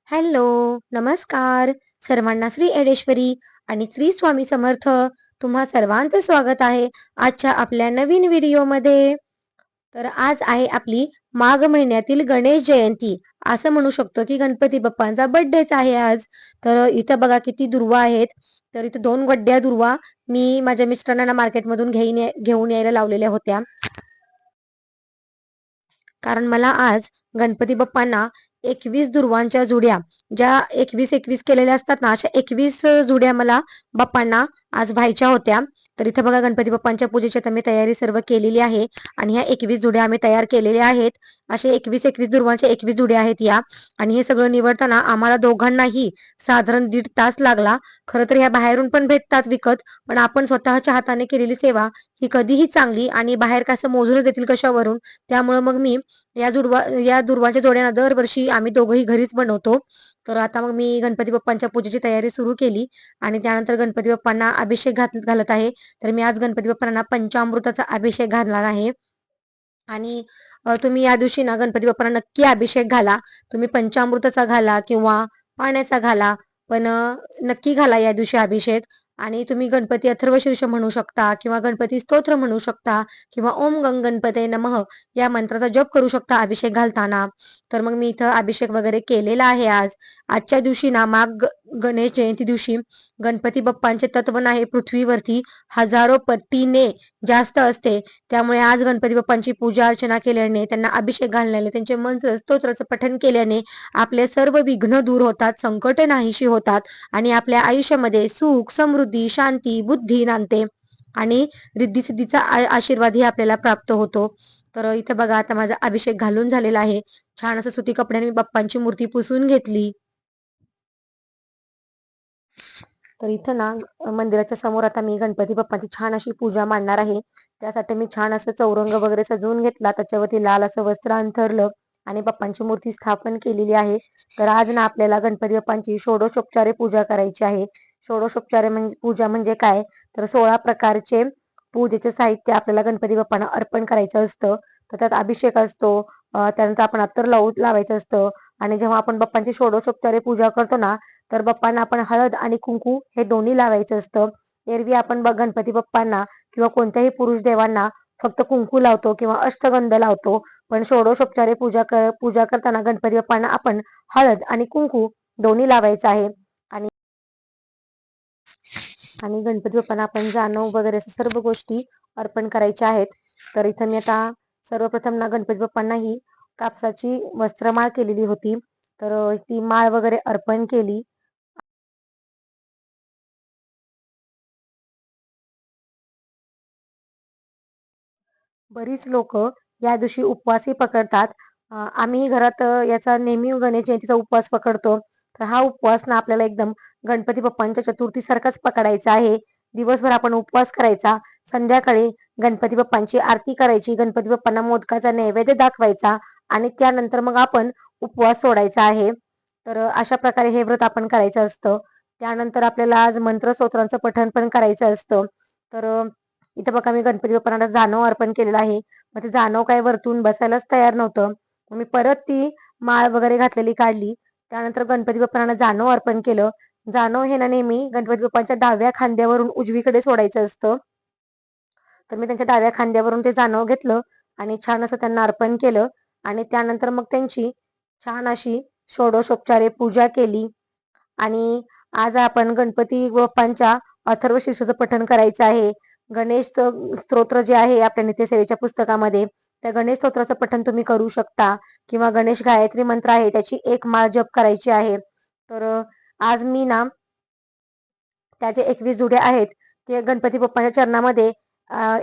Hello, नमस्कार. सर्वांना श्री येडेश्वरी आणि श्री स्वामी समर्थ. तुम्हा सर्वांचं स्वागत आहे आजच्या आपल्या नवीन व्हिडिओमध्ये. तर आज आहे आपली माघ महिन्यातील गणेश जयंती. असं म्हणू शकतो की गणपती बाप्पांचा बर्थडेच आहे आज. तर इथं बघा किती दुर्वा आहेत. तर इथं 2 गड्ड्या दुर्वा मी माझ्या मिस्टरांना मार्केटमधून घेऊन यायला लावलेल्या होत्या. कारण मला आज गणपती बाप्पांना 21 दुर्वांच्या जुड्या, ज्या 21-21 केलेल्या असतात ना, अशा 21 जुड्या मला बाप्पांना आज व्हायच्या होत्या. तर इथं बघा गणपती बाप्पांच्या पूजेची आता मी तयारी सर्व केलेली आहे आणि ह्या 21 जुड्या आम्ही तयार केलेल्या आहेत. असे 21-21 दुर्वांच्या 21 जुड्या आहेत या. आणि हे सगळं निवडताना आम्हाला दोघांनाही साधारण 1.5 तास लागला. खरं तर ह्या बाहेरून पण भेटतात विकत, पण आपण स्वतःच्या हाताने केलेली सेवा ही कधीही चांगली आणि बाहेर कसं मोजूनच देतील कशावरून. त्यामुळे मग मी या दुर्वांच्या जोड्यांना दरवर्षी आम्ही दोघंही घरीच बनवतो. तर आता मग मी गणपती बाप्पांच्या पूजेची तयारी सुरू केली आणि त्यानंतर गणपती बाप्पांना अभिषेक घालत आहे. तर मी आज गणपती बाप्पांना पंचामृताचा अभिषेक घालणार आहे. आणि तुम्ही या दिवशी ना गणपती बाप्पांना नक्की अभिषेक घाला. तुम्ही पंचामृताचा घाला किंवा पाण्याचा घाला, पण नक्की घाला या दिवशी अभिषेक. आणि तुम्ही गणपती अथर्वशीर्ष म्हणू शकता किंवा गणपती स्तोत्र म्हणू शकता किंवा ओम गंग गणपते नमः या मंत्राचा जप करू शकता अभिषेक घालताना. तर मग मी इथं अभिषेक वगैरे केलेला आहे आज. आजच्या दिवशी ना गणेश जयंती दिवशी गणपती बाप्पांचे तत्व आहे पृथ्वीवरती हजारो पटीने जास्त असते. त्यामुळे आज गणपती बाप्पांची पूजा अर्चना केल्याने, त्यांना अभिषेक घालण्याने, त्यांचे मंत्र स्तोत्राचं पठण केल्याने आपले सर्व विघ्न दूर होतात, संकट नाहीशी होतात आणि आपल्या आयुष्यामध्ये सुख, समृद्धी, शांती, बुद्धी नांदते आणि रिद्धी-सिद्धीचा आशीर्वादही आपल्याला प्राप्त होतो. तर इथं बघा आता माझा अभिषेक घालून झालेला आहे. छान असं सुती कपड्याने मी बाप्पांची मूर्ती पुसून घेतली. तर इथं ना मंदिराच्या समोर आता मी गणपती बाप्पांची छान अशी पूजा मांडणार आहे. त्यासाठी मी छान असं चौरंग वगैरे सजवून घेतला. त्याच्यावरती लाल असं वस्त्र अंथरलं आणि बाप्पांची मूर्ती स्थापन केलेली आहे. तर आज ना आपल्याला गणपती बाप्पांची षोडशोपचारे पूजा करायची आहे. षोडशोपचारे म्हणजे पूजा म्हणजे काय? तर 16 प्रकारचे पूजेचे साहित्य आपल्याला गणपती बाप्पांना अर्पण करायचं असतं. तर त्यात अभिषेक असतो. त्यानंतर आपण अत्तर लावायचं असतं आणि जेव्हा आपण बाप्पांची षोडशोपचारे पूजा करतो ना, तर बाप्पांना आपण हळद आणि कुंकू हे दोन्ही लावायचं असतं. एरवी आपण गणपती बाप्पांना किंवा कोणत्याही पुरुष देवांना फक्त कुंकू लावतो किंवा अष्टगंध लावतो. पण षोडशोपचारे पूजा करताना गणपती बाप्पांना आपण हळद आणि कुंकू दोन्ही लावायचं आहे. आणि आणि गणपती बाप्पांना आपण जानव वगैरे अशा सर्व गोष्टी अर्पण करायच्या आहेत. तर इथं मी आता सर्वप्रथम ना गणपती बाप्पांना ही कापसाची वस्त्रमाळ केलेली होती. तर ती माळ वगैरे अर्पण केली. बरीच लोक या दिवशी उपवासही पकडतात. आम्ही घरात याचा नेहमी गणेश जयंतीचा उपवास पकडतो. तर हा उपवास ना आपल्याला एकदम गणपती बाप्पांच्या चतुर्थीसारखाच पकडायचा आहे. दिवसभर आपण उपवास करायचा. संध्याकाळी गणपती बाप्पांची आरती करायची. गणपती बाप्पांना मोदकाचा नैवेद्य दाखवायचा आणि त्यानंतर मग आपण उपवास सोडायचा आहे. तर अशा प्रकारे हे व्रत आपण करायचं असतं. त्यानंतर आपल्याला आज मंत्र स्तोत्रांचं पठण पण करायचं असतं. तर इथं बघा मी गणपती बाप्पांना जानव अर्पण केलेला आहे. मग ते जानव काय वरतून बसायलाच तयार नव्हतं. मग मी परत ती माळ वगैरे घातलेली काढली. त्यानंतर गणपती बाप्पांना जानव अर्पण केलं. जानव हे ना नेहमी गणपती बाप्पांच्या डाव्या खांद्यावरून उजवीकडे सोडायचं असतं. तर मी त्यांच्या डाव्या खांद्यावरून ते जानव घेतलं आणि छान असं त्यांना अर्पण केलं आणि त्यानंतर मग त्यांची छान अशी षोडशोपचारे पूजा केली. आणि आज आपण गणपती बाप्पांच्या अथर्वशीर्षाचं पठण करायचं आहे. गणेश स्तोत्र जे आहे आपल्या नित्यसेवेच्या पुस्तकामध्ये, त्या गणेश स्तोत्राचं पठण तुम्ही करू शकता किंवा गणेश गायत्री मंत्र आहे त्याची एक माळ जप करायची आहे. तर आज मी ना त्याचे 21 जुड्या आहेत ते गणपती बाप्पाच्या चरणामध्ये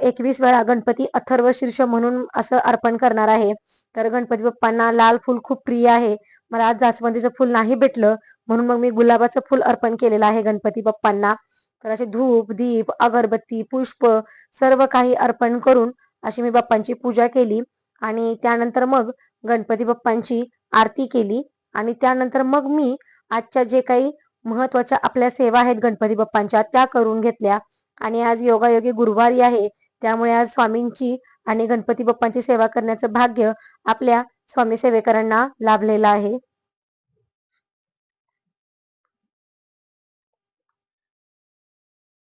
21 वेळा गणपती अथर्व शीर्ष म्हणून असं अर्पण करणार आहे. तर गणपती बाप्पांना लाल फूल खूप प्रिय आहे. मला आज जास्वंदीचं फूल नाही भेटलं म्हणून मग मी गुलाबाचं फूल अर्पण केलेलं आहे गणपती बाप्पांना. तर असे धूप, दीप, अगरबत्ती, पुष्प सर्व काही अर्पण करून अशी मी बाप्पांची पूजा केली आणि त्यानंतर मग गणपती बाप्पांची आरती केली आणि त्यानंतर मग मी आजच्या जे काही महत्त्वाच्या आपल्या सेवा आहेत गणपती बाप्पांच्या त्या करून घेतल्या. आणि आज योगायोगी गुरुवारी आहे. त्यामुळे आज स्वामींची आणि गणपती बाप्पांची सेवा करण्याचं भाग्य आपल्या स्वामी सेवेकरांना लाभलेलं आहे.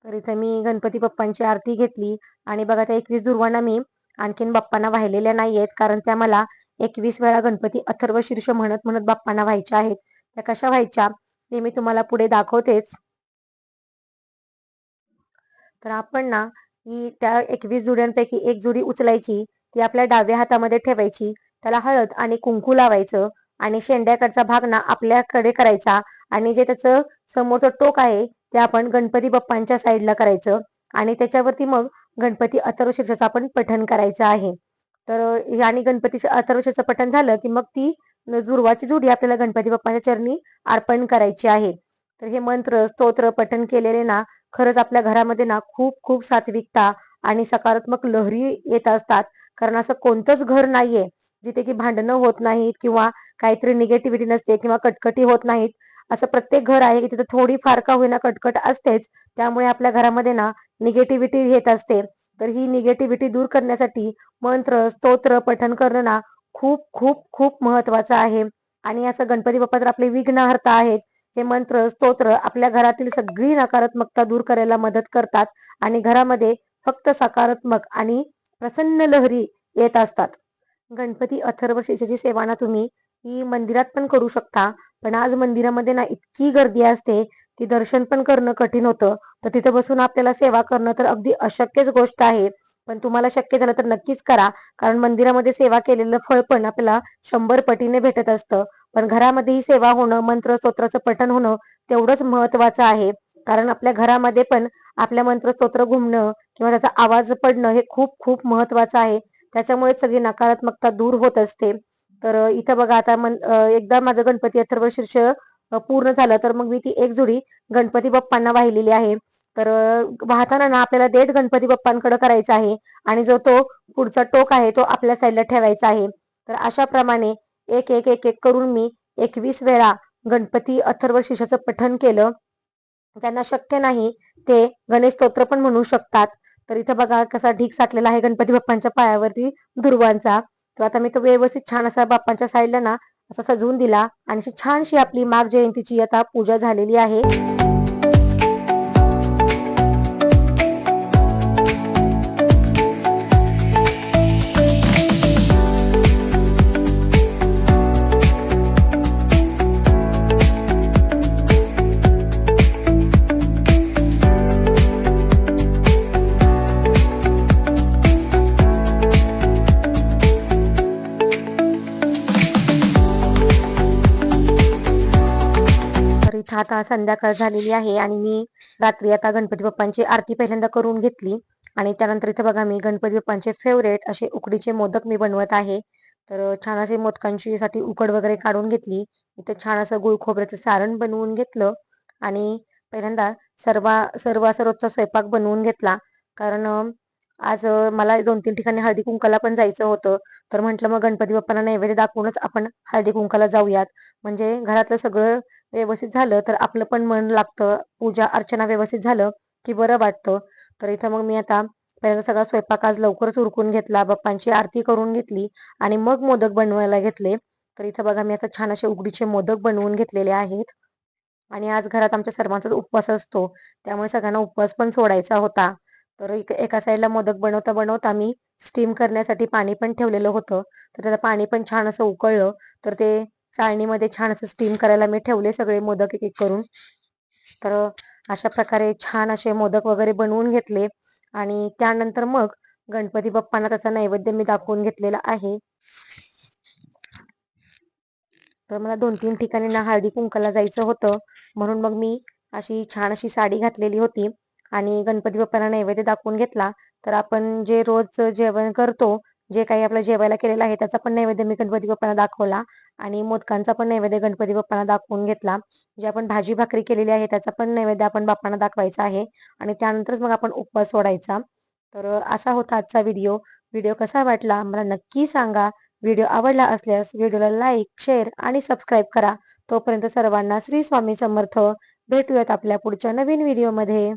तर इथे मी गणपती बाप्पांची आरती घेतली आणि बघा त्या 21 दुर्वांना मी आणखीन बाप्पांना वाहिलेल्या नाहीयेत, कारण त्या मला 21 वेळा गणपती अथर्व शीर्ष म्हणत म्हणत बाप्पांना व्हायच्या आहेत. त्या कशा व्हायच्या ते मी तुम्हाला पुढे दाखवतेच. तर आपण ना ही त्या 21 जुड्यांपैकी एक जुडी उचलायची, ती आपल्या डाव्या हातामध्ये ठेवायची, त्याला हळद आणि कुंकू लावायचं आणि शेंड्याकडचा भाग ना आपल्याकडे करायचा आणि जे त्याचं समोरचं टोक आहे ते आपण गणपती बाप्पांच्या साईडला करायचं आणि त्याच्यावरती मग गणपती अथर्वशीर्षाचं आपण पठण करायचं आहे. तर आणि गणपतीचं अथर्वशीर्षाचं पठण झालं की मग ती दुर्वाची जुडी आपल्याला गणपती बाप्पांच्या चरणी अर्पण करायची आहे. तर हे मंत्र स्तोत्र पठण केलेले ना खरंच आपल्या घरामध्ये ना खूप खूप सात्विकता आणि सकारात्मक लहरी येत असतात. कारण असं कोणतंच घर नाहीये जिथे की भांडणं होत नाहीत किंवा काहीतरी निगेटिव्हिटी नसते किंवा कटकटी होत नाहीत. असं प्रत्येक घर आहे की तिथे थोडी फार का होईना कटकट असतेच. त्यामुळे आपल्या घरामध्ये ना निगेटिव्हिटी येत असते. तर ही निगेटिव्हिटी दूर करण्यासाठी मंत्र स्तोत्र पठण करणं ना खूप खूप खूप महत्वाचं आहे. आणि असं गणपती बाप्पा तर आपले विघ्नहर्ता आहेत. हे मंत्र स्तोत्र आपल्या घरातील सगळी नकारात्मकता दूर करायला मदत करतात आणि घरामध्ये फक्त सकारात्मक आणि प्रसन्न लहरी येत असतात. गणपती अथर्व शीर्षाची सेवा ना तुम्ही ही मंदिरात पण करू शकता. पण आज मंदिरामध्ये ना इतकी गर्दी असते की दर्शन पण करणं कठीण होतं. तर तिथे बसून आपल्याला सेवा करणं तर अगदी अशक्यच गोष्ट आहे. पण तुम्हाला शक्य झालं तर नक्कीच करा. कारण मंदिरामध्ये सेवा केलेलं फळ पण आपल्याला 100 पटीने भेटत असतं. पण घरामध्येही सेवा होणं, मंत्र स्तोत्राचं पठण होणं तेवढंच महत्वाचं आहे. कारण आपल्या घरामध्ये पण आपल्या मंत्र स्तोत्र घुमणं किंवा त्याचा आवाज पडणं हे खूप खूप महत्वाचं आहे. त्याच्यामुळे सगळी नकारात्मकता दूर होत असते. तर इथं बघा आता एकदा माझं गणपती अथर्व शीर्ष पूर्ण झालं तर मग मी ती एक जोडी गणपती बाप्पांना वाहिलेली आहे. तर वाहताना ना आपल्याला देठ गणपती बाप्पांकडे करायचा आहे आणि जो तो पुढचा टोक आहे तो आपल्या साईडला ठेवायचा आहे. तर अशा प्रमाणे एक एक एक एक करून मी 21 वेळा गणपती अथर्व शीर्षाचं पठण केलं. ज्यांना शक्य नाही ते गणेश स्तोत्र पण म्हणू शकतात. तर इथं बघा कसा ढीग साठलेला आहे गणपती बाप्पांच्या पायावरती दुर्वांचा. तर आता मी तो व्यवस्थित छान असा बाप्पांच्या साईडला ना असा सजवून दिला आणि अशी छानशी आपली माघ जयंतीची आता पूजा झालेली आहे. तर इथं आता संध्याकाळ झालेली आहे आणि मी रात्री आता गणपती बाप्पांची आरती पहिल्यांदा करून घेतली आणि त्यानंतर इथं बघा मी गणपती बाप्पांचे फेवरेट असे उकडीचे मोदक मी बनवत आहे. तर छान असे मोदकांची साठी उकड वगैरे काढून घेतली. इथे छान असं गुळ खोबऱ्याचं सारण बनवून घेतलं आणि पहिल्यांदा सर्व सर्व असा रोजचा स्वयंपाक बनवून घेतला. कारण आज मला 2-3 ठिकाणी हळदी कुंकाला पण जायचं होतं. तर म्हटलं मग गणपती बाप्पांना नैवेद्य दाखवूनच आपण हळदी कुंकाला जाऊयात. म्हणजे घरातलं सगळं व्यवस्थित झालं तर आपलं पण मन लागतं. पूजा अर्चना व्यवस्थित झालं की बरं वाटतं. तर इथं मग मी आता पहिला सगळा स्वयंपाक आज लवकरच उरकून घेतला. बाप्पांची आरती करून घेतली आणि मग मोदक बनवायला घेतले. तर इथं बघा मी आता छान असे उकडीचे मोदक बनवून घेतलेले आहेत. आणि आज घरात आमच्या सर्वांचाच उपवास असतो. त्यामुळे सगळ्यांना उपवास पण सोडायचा होता. तर एका साईडला मोदक बनवता बनवता मी स्टीम करण्यासाठी पाणी पण ठेवलेलं होतं. तर त्याचं पाणी पण छान असं उकळलं. तर ते चाळणीमध्ये छान असं स्टीम करायला मी ठेवले सगळे मोदक एक एक करून. तर अशा प्रकारे छान असे मोदक वगैरे बनवून घेतले आणि त्यानंतर मग गणपती बाप्पांना त्याचा नैवेद्य मी दाखवून घेतलेला आहे. तर मला 2-3 ठिकाणी ना हळदी कुंकवाला जायचं होतं. म्हणून मग मी अशी छान अशी साडी घातलेली होती आणि गणपती बाप्पांना नैवेद्य दाखवून घेतला. तर आपण जे रोज जेवण करतो, जे काही आपलं जेवायला केलेलं आहे त्याचा पण नैवेद्य मी गणपती बाप्पांना दाखवला आणि मोदकांचा पण नैवेद्य गणपती बाप्पांना दाखवून घेतला. जे आपण भाजी भाकरी केलेली आहे त्याचा पण नैवेद्य आपण बाप्पांना दाखवायचा आहे आणि त्यानंतरच मग आपण उपवास सोडायचा. तर असा होता आजचा व्हिडिओ. व्हिडिओ कसा वाटला मला नक्की सांगा. व्हिडिओ आवडला असल्यास व्हिडिओला लाईक, शेअर आणि सबस्क्राईब करा. तोपर्यंत सर्वांना श्री स्वामी समर्थ. भेटूयात आपल्या पुढच्या नवीन व्हिडिओमध्ये.